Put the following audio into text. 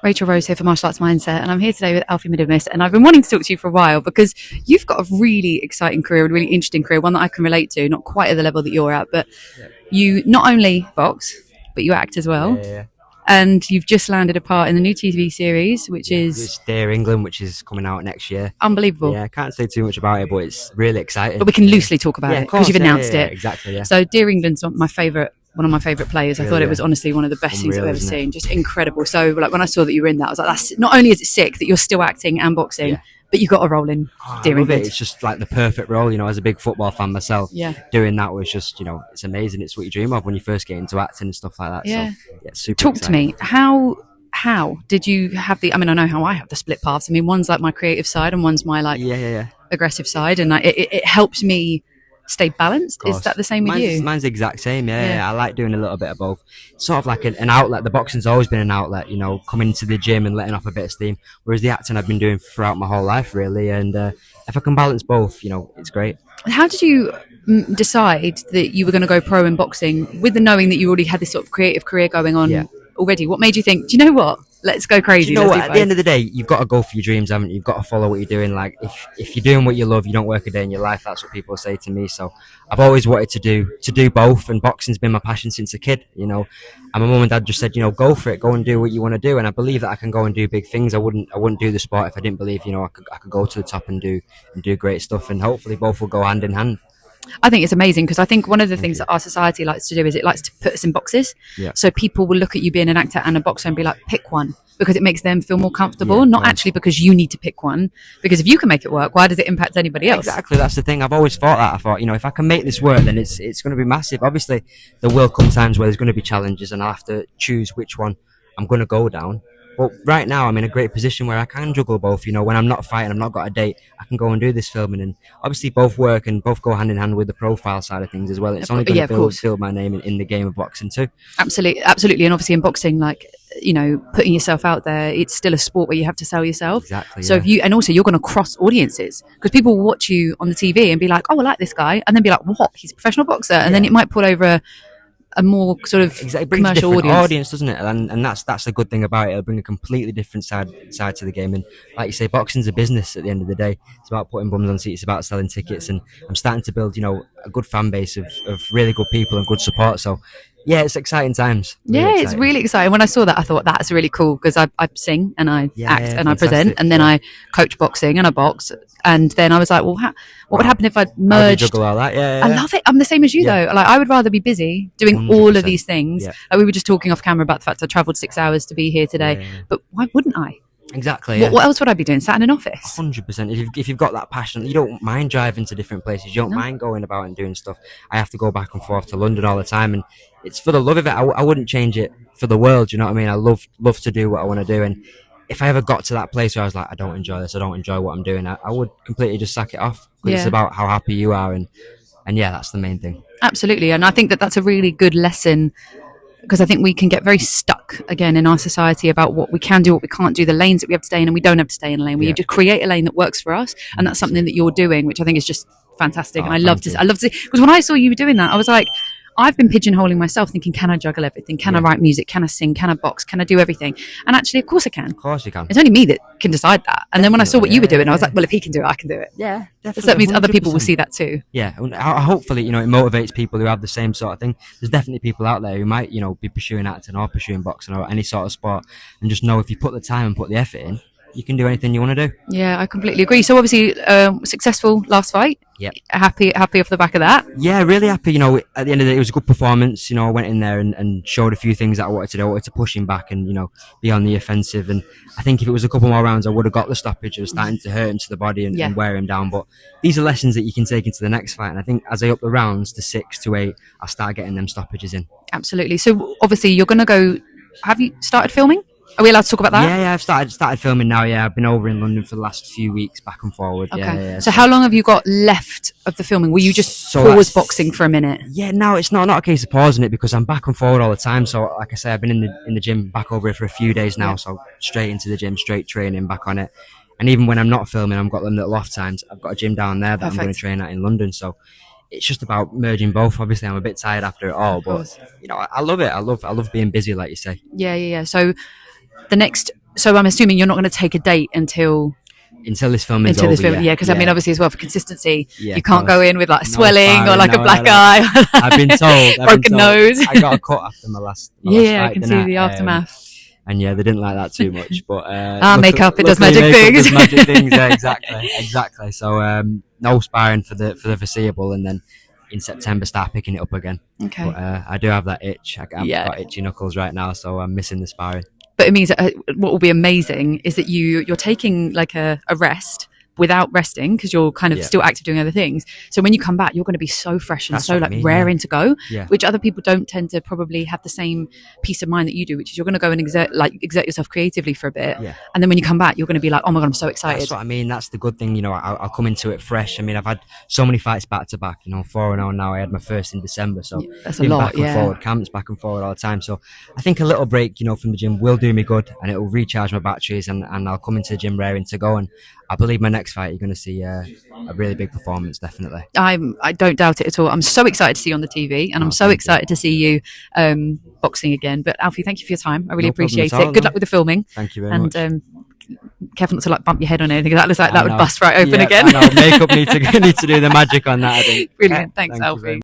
Rachel Rose here for Martial Arts Mindset, and I'm here today with Alfie Middlemiss, and I've been wanting to talk to you for a while because you've got a really exciting career, a really interesting career, one that I can relate to, not quite at the level that you're at, but you not only box, but you act as well. Yeah. And you've just landed a part in the new TV series, which is It's Dear England, which is coming out next year. unbelievable. Yeah, I can't say too much about it, but it's really exciting. But we can loosely talk about it of course, because you've announced it. Exactly, yeah. So Dear England's one of my favourite players. I thought it was honestly one of the best things I've ever isn't it? seen. Just incredible. So like when I saw that you were in that, I was like, that's not only is it sick that you're still acting and boxing, but you got a role in Dear I love England. it. It's just like the perfect role, as a big football fan myself. Yeah. Doing that was just, it's amazing. It's what you dream of when you first get into acting and stuff like that. Yeah. So, yeah, super Talk exciting. to me. How did you have I know how I have the split paths. I mean, one's like my creative side and one's my aggressive side, and it helps me stay balanced. Is that the same with you? Mine's the exact same, yeah. I like doing a little bit of both. Sort of like an outlet. The boxing's always been an outlet, coming into the gym and letting off a bit of steam. Whereas the acting I've been doing throughout my whole life, really. And if I can balance both, it's great. How did you decide that you were going to go pro in boxing with the knowing that you already had this sort of creative career going on already? What made you think, do you know what? Let's go crazy. Do you know what? At the end of the day, you've got to go for your dreams, haven't you? You've got to follow what you're doing. Like if you're doing what you love, you don't work a day in your life. That's what people say to me. So I've always wanted to do both, and boxing's been my passion since a kid. And my mum and dad just said, go for it, go and do what you want to do. And I believe that I can go and do big things. I wouldn't do the sport if I didn't believe, I could go to the top and do great stuff. And hopefully both will go hand in hand. I think it's amazing because I think one of the things that our society likes to do is it likes to put us in boxes. Yeah. So people will look at you being an actor and a boxer and be like, pick one, because it makes them feel more comfortable, not actually because you need to pick one. Because if you can make it work, why does it impact anybody else? Exactly, that's the thing. I've always thought that. I thought, if I can make this work, then it's going to be massive. Obviously, there will come times where there's going to be challenges and I'll have to choose which one I'm going to go down. But right now, I'm in a great position where I can juggle both. When I'm not fighting, I've not got a date, I can go and do this filming. And obviously, both work and both go hand in hand with the profile side of things as well. It's only going to build my name in the game of boxing too. Absolutely. And obviously, in boxing, putting yourself out there, it's still a sport where you have to sell yourself. Exactly. So and also you're going to cross audiences because people will watch you on the TV and be like, oh, I like this guy, and then be like, what? He's a professional boxer, and then it might pull over a more sort of commercial audience, doesn't it? And that's the good thing about it. It'll bring a completely different side to the game. And like you say, boxing's a business at the end of the day. It's about putting bums on seats. It's about selling tickets. And I'm starting to build, a good fan base of really good people and good support. So yeah, it's exciting times. It's really exciting. When I saw that, I thought that's really cool because I sing and I act and I present, and then I coach boxing and I box. And then I was like, well, what would happen if I merged? Juggle all that? Yeah. I love it. I'm the same as you though. Like I would rather be busy doing 100%. all of these things. Yeah. Like we were just talking off camera about the fact I travelled 6 hours to be here today. But why wouldn't I? Exactly. What else would I be doing? Sat in an office? 100%. If you've got that passion, you don't mind driving to different places. You don't mind going about and doing stuff. I have to go back and forth to London all the time, and it's for the love of it. I wouldn't change it for the world. You know what I mean? I love to do what I want to do, and if I ever got to that place where I was like, I don't enjoy this, I don't enjoy what I'm doing, I would completely just sack it off. It's about how happy you are, and that's the main thing. Absolutely, and I think that's a really good lesson. Because I think we can get very stuck again in our society about what we can do, what we can't do, the lanes that we have to stay in, and we don't have to stay in a lane. We just create a lane that works for us, and that's something that you're doing, which I think is just fantastic. And I love to because when I saw you doing that, I was like, I've been pigeonholing myself, thinking, can I juggle everything? Can I write music? Can I sing? Can I box? Can I do everything? And actually, of course I can. Of course you can. It's only me that can decide that. And then when I saw what you were doing, I was like, well, if he can do it, I can do it. Yeah, definitely. So that means 100%. other people will see that too. Yeah, hopefully, it motivates people who have the same sort of thing. There's definitely people out there who might, be pursuing acting or pursuing boxing or any sort of sport, and just know if you put the time and put the effort in, you can do anything you want to do. Yeah, I completely agree. So obviously, successful last fight. Yep. Happy off the back of that. Yeah, really happy. At the end of the day, it was a good performance. I went in there and showed a few things that I wanted to do. I wanted to push him back and, be on the offensive. And I think if it was a couple more rounds, I would have got the stoppage. It was starting to hurt him to the body and wear him down. But these are lessons that you can take into the next fight. And I think as I up the rounds to 6 to 8, I'll start getting them stoppages in. Absolutely. So obviously you're going to go, have you started filming? Are we allowed to talk about that? Yeah, I've started filming now. Yeah, I've been over in London for the last few weeks, back and forward. Okay. Yeah. So how long have you got left of the filming? Will you just pause boxing for a minute? Yeah, no, it's not a case of pausing it because I'm back and forward all the time. So like I say, I've been in the gym back over here for a few days now. So straight into the gym, straight training, back on it. And even when I'm not filming, I've got them little off times. I've got a gym down there that I'm going to train at in London. So it's just about merging both. Obviously, I'm a bit tired after it all, but I love it. I love being busy, like you say. Yeah. So the next So I'm assuming you're not going to take a date until this film is over. Yeah, because I mean, obviously, as well for consistency, Yeah, you can't go in with like swelling or like a black no. eye, I've been told. broken nose. I got a cut after my last yeah, fight, I can see the aftermath. And yeah, they didn't like that too much. But makeup, it does magic things. Does magic things, yeah, exactly. So no sparring for the foreseeable, and then in September start picking it up again. Okay. But I do have that itch. I've got itchy knuckles right now, so I'm missing the sparring. But it means that what will be amazing is that you're taking like a rest without resting, because you're kind of still active doing other things. So when you come back, you're going to be so fresh and That's so what I like mean, raring to go, Yeah. which other people don't tend to probably have the same peace of mind that you do, which is you're going to go and exert yourself creatively for a bit. Yeah. And then when you come back, you're going to be like, oh my God, I'm so excited. That's what I mean. That's the good thing. You know, I'll come into it fresh. I mean, I've had so many fights back to back, you know, 4-0 now. I had my first in December. So that's a lot, back and forward, camps back and forward all the time. So I think a little break, you know, from the gym will do me good, and it will recharge my batteries, and I'll come into the gym raring to go. And I believe my next fight, you're going to see a really big performance, definitely. I don't doubt it at all. I'm so excited to see you on the TV, and I'm so excited to see you boxing again. But Alfie, thank you for your time. I really appreciate it. Good luck with the filming. Thank you very much. Careful not to like bump your head on anything. That looks like that would bust right open again. Makeup need to do the magic on that, I think. Brilliant. Thanks, Thank Alfie.